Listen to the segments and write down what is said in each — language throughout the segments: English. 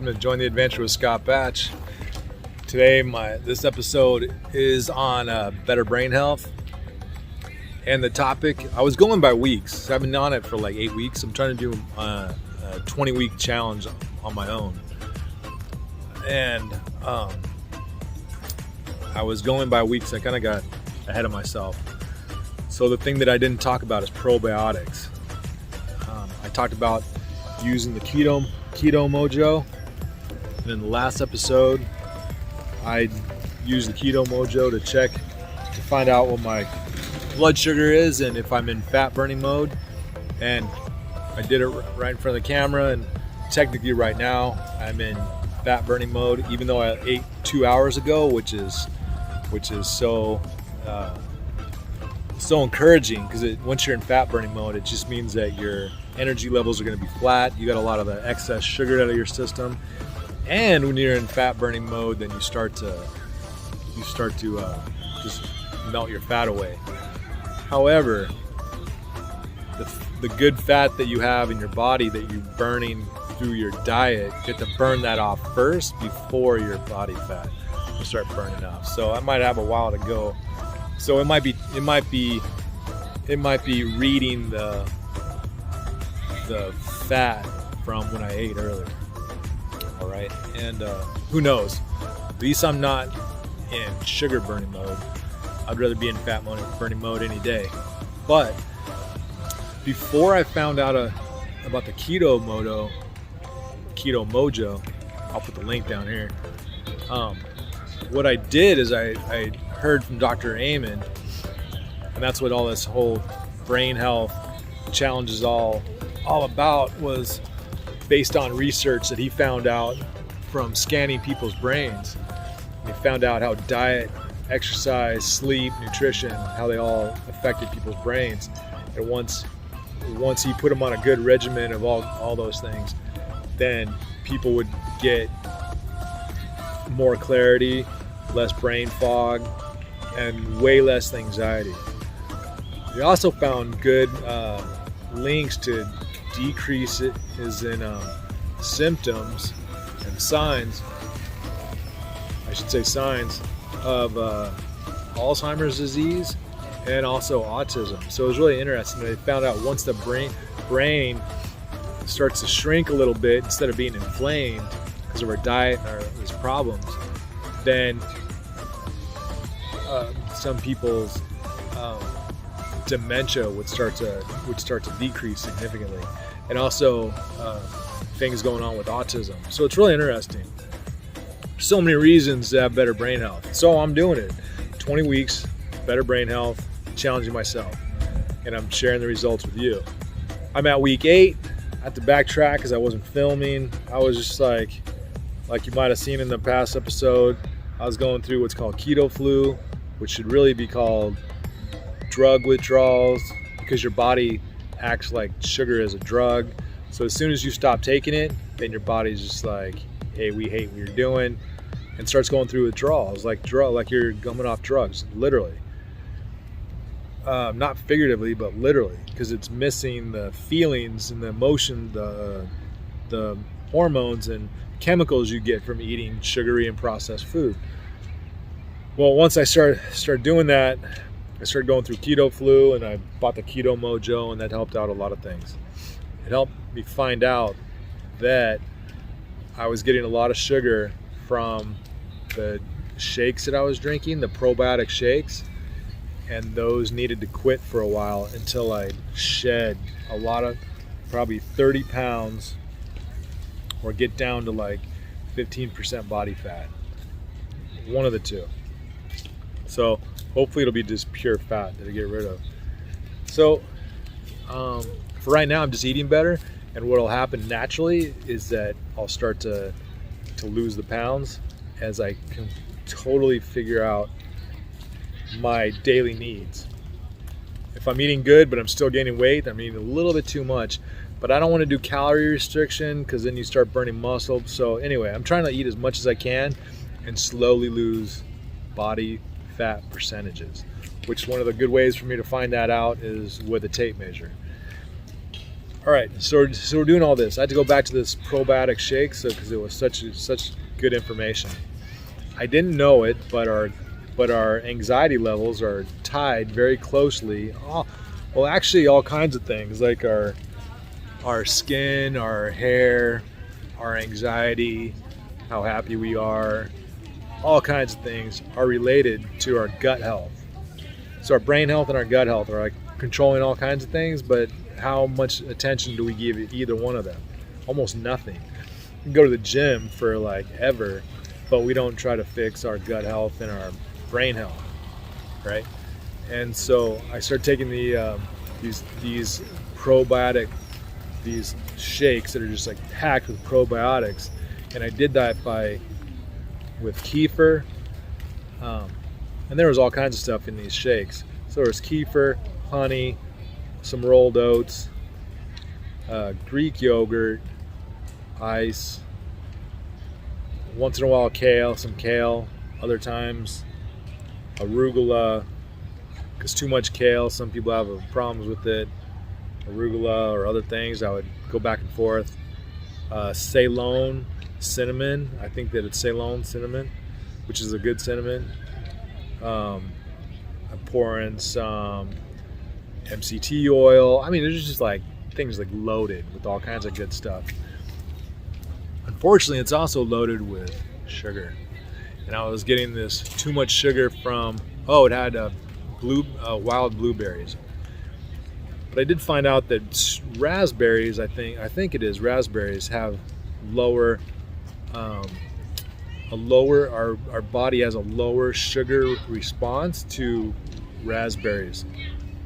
welcome to Join the Adventure with Scott Batch. Today, this episode is on better brain health. And the topic, I was going by weeks. I've been on it for like 8 weeks. I'm trying to do a 20-week challenge on my own. And I was going by weeks. I kind of got ahead of myself. So the thing that I didn't talk about is probiotics. I talked about using the keto mojo, and in the last episode I used the keto mojo to find out what my blood sugar is and if I'm in fat burning mode, and I did it right in front of the camera, and technically right now I'm in fat burning mode, even though I ate 2 hours ago, which is so encouraging, because once you're in fat burning mode, it just means that your energy levels are going to be flat. You got a lot of the excess sugar out of your system, and when you're in fat burning mode, then you start to just melt your fat away. However, the good fat that you have in your body that you're burning through your diet, you have to burn that off first before your body fat will start burning off. So I might have a while to go. So it might be reading the fat from when I ate earlier. All right, and who knows? At least I'm not in sugar burning mode. I'd rather be in fat burning mode any day. But before I found out about the keto mojo, I'll put the link down here. What I did is I heard from Dr. Amen, and that's what all this whole brain health challenge is all about, was based on research that he found out from scanning people's brains. He found out how diet, exercise, sleep, nutrition, how they all affected people's brains. And once he put them on a good regimen of all those things, then people would get more clarity, less brain fog, and way less anxiety. We also found good links to decreases in symptoms and signs of Alzheimer's disease and also autism. So it was really interesting. They found out once the brain starts to shrink a little bit, instead of being inflamed because of our diet and these problems, then some people's dementia would start to decrease significantly, and also things going on with autism. So it's really interesting. So many reasons to have better brain health. So I'm doing it. 20 weeks, better brain health, challenging myself, and I'm sharing the results with you. I'm at week 8. I have to backtrack because I wasn't filming. I was just like you might have seen in the past episode, I was going through what's called keto flu, which should really be called drug withdrawals, because your body acts like sugar is a drug. So as soon as you stop taking it, then your body's just like, hey, we hate what you're doing, and starts going through withdrawals, like you're coming off drugs, literally. Not figuratively, but literally, because it's missing the feelings and the emotion, the hormones and chemicals you get from eating sugary and processed food. Well, once I started doing that, I started going through keto flu, and I bought the keto mojo, and that helped out a lot of things. It helped me find out that I was getting a lot of sugar from the shakes that I was drinking, the probiotic shakes, and those needed to quit for a while until I shed a lot of, probably 30 pounds, or get down to like 15% body fat. One of the two. So hopefully it'll be just pure fat that I get rid of. So for right now, I'm just eating better, and what will happen naturally is that I'll start to lose the pounds as I can totally figure out my daily needs. If I'm eating good but I'm still gaining weight, I'm eating a little bit too much, but I don't want to do calorie restriction, because then you start burning muscle. So anyway, I'm trying to eat as much as I can and slowly lose body fat percentages, which one of the good ways for me to find that out is with a tape measure. All right, so we're doing all this. I had to go back to this probiotic shake because it was such good information. I didn't know it, but our anxiety levels are tied very closely. Well, actually, all kinds of things like our skin, our hair, our anxiety, how happy we are, all kinds of things are related to our gut health. So our brain health and our gut health are like controlling all kinds of things, but how much attention do we give either one of them? Almost nothing. We can go to the gym for like ever, but we don't try to fix our gut health and our brain health, right? And so I started taking these probiotic, these shakes that are just like packed with probiotics, and I did that with kefir, and there was all kinds of stuff in these shakes. So there was kefir, honey, some rolled oats, Greek yogurt, ice, once in a while some kale, other times arugula, because too much kale, some people have problems with it, arugula or other things. I would go back and forth. Ceylon cinnamon, I think that it's Ceylon cinnamon, which is a good cinnamon. I pour in some MCT oil. I mean, there's just like things like loaded with all kinds of good stuff. Unfortunately, it's also loaded with sugar, and I was getting this too much sugar from it had wild blueberries. But I did find out that raspberries, I think it is raspberries, have lower our body has a lower sugar response to raspberries.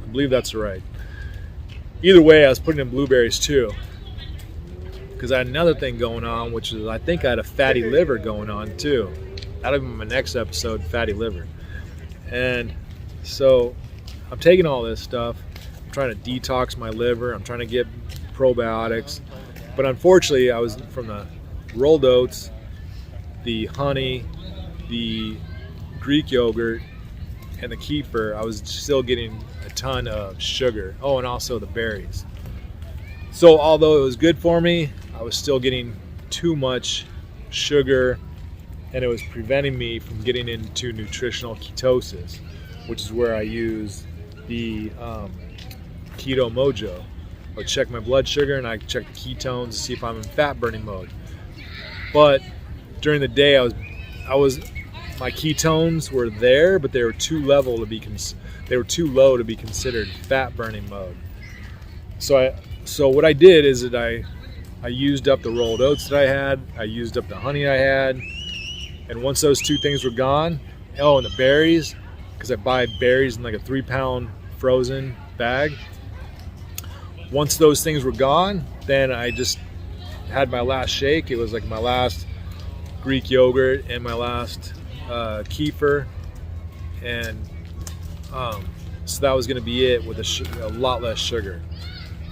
I believe that's right. Either way, I was putting in blueberries too, because I had another thing going on, which is I think I had a fatty liver going on too. That'll be my next episode, fatty liver. And so I'm taking all this stuff. I'm trying to detox my liver. I'm trying to get probiotics. But unfortunately, I was from the rolled oats, the honey, the Greek yogurt, and the kefir, I was still getting a ton of sugar. Oh, and also the berries. So although it was good for me, I was still getting too much sugar, and it was preventing me from getting into nutritional ketosis, which is where I use the Keto Mojo. I check my blood sugar and I check the ketones to see if I'm in fat burning mode. But during the day, my ketones were there, but they were too low to be considered fat burning mode. So what I did is that I used up the rolled oats that I had, I used up the honey I had, and once those two things were gone, and the berries, because I buy berries in like a 3-pound frozen bag. Once those things were gone, then I just had my last shake. It was like my last Greek yogurt and my last kefir, and so that was going to be it with a lot less sugar.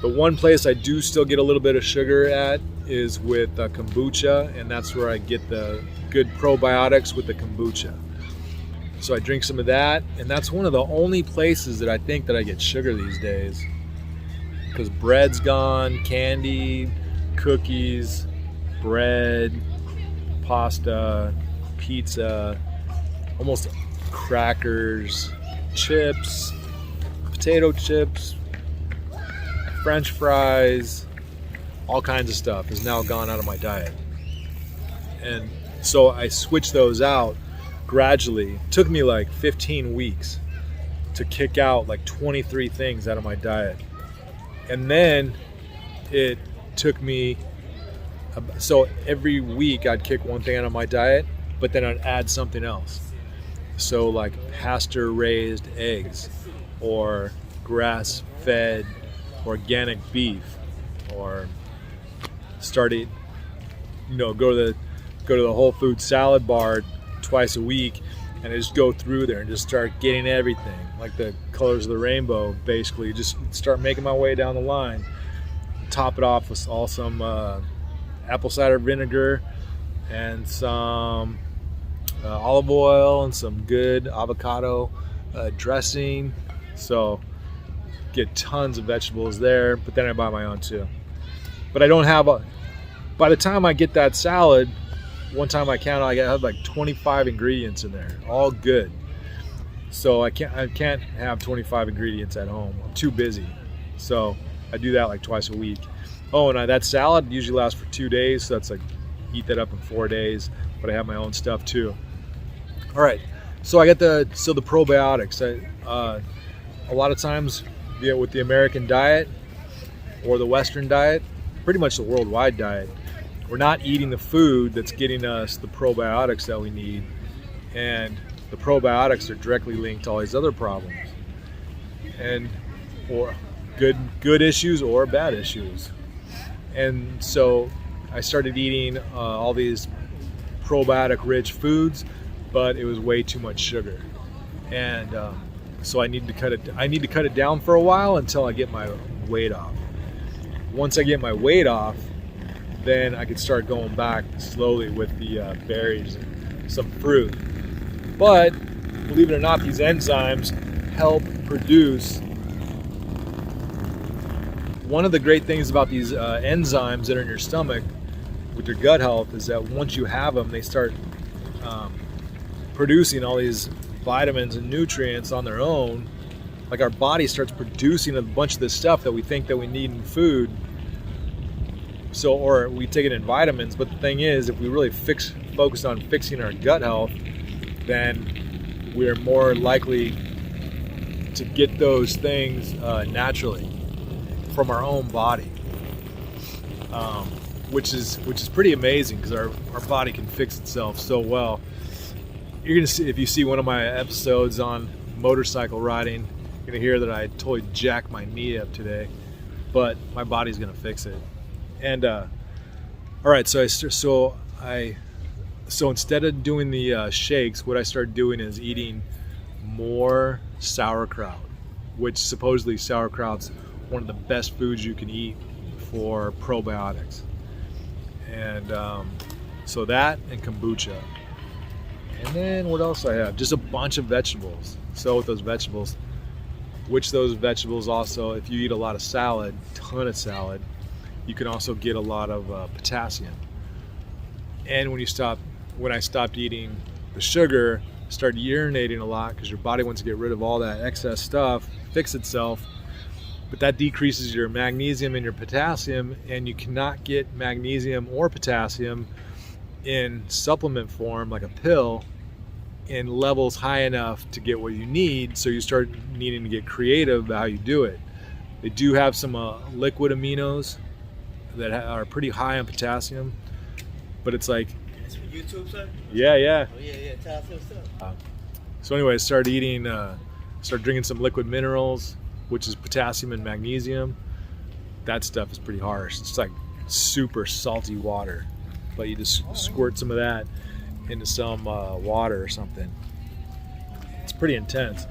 The one place I do still get a little bit of sugar at is with kombucha, and that's where I get the good probiotics with the kombucha. So I drink some of that, and that's one of the only places that I think that I get sugar these days, because bread's gone, candy, cookies, bread, pasta, pizza, almost crackers, chips, potato chips, French fries, all kinds of stuff has now gone out of my diet. And so I switched those out gradually. It took me like 15 weeks to kick out like 23 things out of my diet. And then it took me, so every week I'd kick one thing out of my diet, but then I'd add something else. So like pasture raised eggs, or grass fed organic beef, or go to the Whole Foods salad bar twice a week and just go through there and just start getting everything, like the colors of the rainbow, basically. Just start making my way down the line. Top it off with some apple cider vinegar and some olive oil and some good avocado dressing. So get tons of vegetables there, but then I buy my own too. but I don't have by the time I get that salad, one time I counted, I have like 25 ingredients in there, all good. So I can't have 25 ingredients at home. I'm too busy. So I do that like twice a week. Oh, and that salad usually lasts for 2 days. So that's like, eat that up in 4 days, but I have my own stuff too. All right. So I got the probiotics. A lot of times with the American diet or the Western diet, pretty much the worldwide diet, we're not eating the food that's getting us the probiotics that we need. And the probiotics are directly linked to all these other problems, and or good issues or bad issues. And so I started eating all these probiotic rich foods, but it was way too much sugar. And so I need to cut it down for a while until I get my weight off. Once I get my weight off, then I could start going back slowly with the berries and some fruit. But believe it or not, these enzymes help produce. One of the great things about these enzymes that are in your stomach with your gut health is that once you have them, they start producing all these vitamins and nutrients on their own. Like our body starts producing a bunch of this stuff that we think that we need in food. So, or we take it in vitamins, but the thing is, if we really focus on fixing our gut health, then we're more likely to get those things naturally from our own body, which is pretty amazing because our body can fix itself so well. You're gonna see, if you see one of my episodes on motorcycle riding, you're gonna hear that I totally jacked my knee up today, but my body's gonna fix it. And all right, so instead of doing the shakes, what I started doing is eating more sauerkraut, which supposedly sauerkraut's one of the best foods you can eat for probiotics. And so that and kombucha. And then what else I have? Just a bunch of vegetables. So with those vegetables, also, if you eat a lot of salad, ton of salad, you can also get a lot of potassium. And when I stopped eating the sugar, started urinating a lot because your body wants to get rid of all that excess stuff, fix itself. But that decreases your magnesium and your potassium, and you cannot get magnesium or potassium in supplement form, like a pill, in levels high enough to get what you need. So you start needing to get creative about how you do it. They do have some liquid aminos that are pretty high on potassium, but it's like, it's for YouTube, sir? Yeah. Oh yeah, tell us stuff. So anyway, I started drinking some liquid minerals, which is potassium and magnesium. That stuff is pretty harsh. It's like super salty water, but you just squirt some of that into some water or something. It's pretty intense.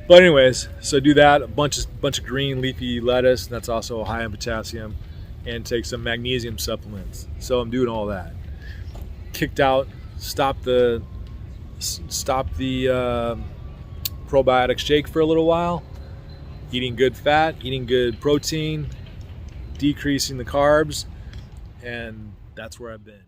But anyways, so do that, a bunch of green leafy lettuce, and that's also high in potassium, and take some magnesium supplements. So I'm doing all that. Stopped the probiotic shake for a little while, eating good fat, eating good protein, decreasing the carbs, and that's where I've been.